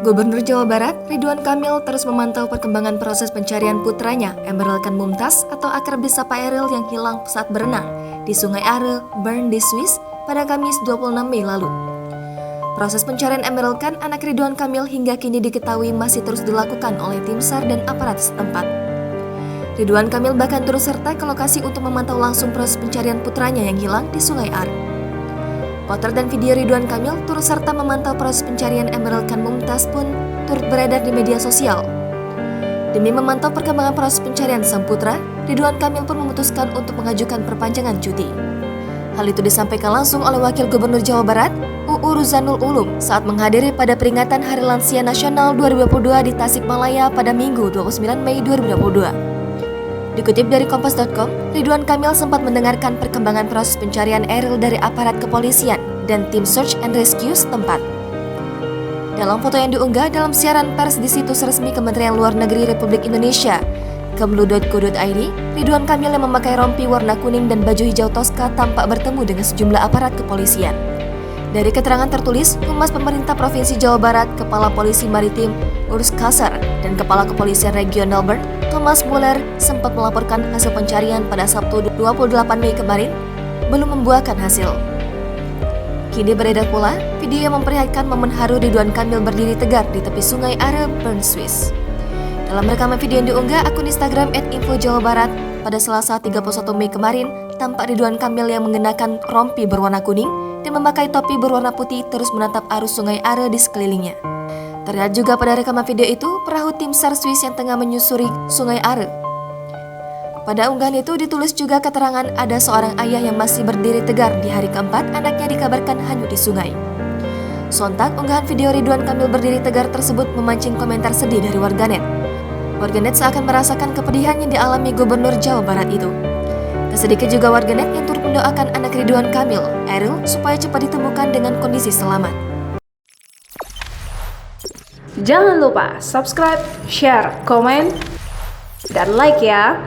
Gubernur Jawa Barat, Ridwan Kamil terus memantau perkembangan proses pencarian putranya, Emeril Khan Mumtaz atau akrab disapa Eril yang hilang saat berenang di Sungai Are, Bern di Swiss pada Kamis 26 Mei lalu. Proses pencarian Emeril Khan, anak Ridwan Kamil, hingga kini diketahui masih terus dilakukan oleh tim SAR dan aparat setempat. Ridwan Kamil bahkan turut serta ke lokasi untuk memantau langsung proses pencarian putranya yang hilang di Sungai Are. Potret dan video Ridwan Kamil turut serta memantau proses pencarian Emeril Khan Mumtaz pun turut beredar di media sosial. Demi memantau perkembangan proses pencarian sang putra, Ridwan Kamil pun memutuskan untuk mengajukan perpanjangan cuti. Hal itu disampaikan langsung oleh Wakil Gubernur Jawa Barat, UU Ruzanul Ulum, saat menghadiri pada peringatan Hari Lansia Nasional 2022 di Tasikmalaya pada Minggu 29 Mei 2022. Dikutip dari Kompas.com, Ridwan Kamil sempat mendengarkan perkembangan proses pencarian Eril dari aparat kepolisian dan tim Search and Rescue setempat. Dalam foto yang diunggah dalam siaran pers di situs resmi Kementerian Luar Negeri Republik Indonesia, kemlu.go.id, Ridwan Kamil yang memakai rompi warna kuning dan baju hijau toska tampak bertemu dengan sejumlah aparat kepolisian. Dari keterangan tertulis, Humas Pemerintah Provinsi Jawa Barat, Kepala Polisi Maritim Urs Kasar, dan Kepala Kepolisian Regional Bern, Thomas Muller, sempat melaporkan hasil pencarian pada Sabtu 28 Mei kemarin, belum membuahkan hasil. Kini beredar pula video yang memperlihatkan momen haru Ridwan Kamil berdiri tegar di tepi Sungai Are, Bern, Swiss. Dalam rekaman video yang diunggah akun Instagram @info_jawa_barat pada Selasa 31 Mei kemarin, tampak Ridwan Kamil yang mengenakan rompi berwarna kuning dan memakai topi berwarna putih terus menatap arus Sungai Are di sekelilingnya. Terlihat juga pada rekaman video itu perahu tim SAR Swiss yang tengah menyusuri Sungai Are. Pada unggahan itu ditulis juga keterangan ada seorang ayah yang masih berdiri tegar di hari keempat anaknya dikabarkan hanyut di sungai. Sontak unggahan video Ridwan Kamil berdiri tegar tersebut memancing komentar sedih dari warganet. Warganet seakan merasakan kepedihan yang dialami Gubernur Jawa Barat itu. Sedikit juga warganet yang turut mendoakan anak Ridwan Kamil, Eril, supaya cepat ditemukan dengan kondisi selamat. Jangan lupa subscribe, share, komen, dan like ya!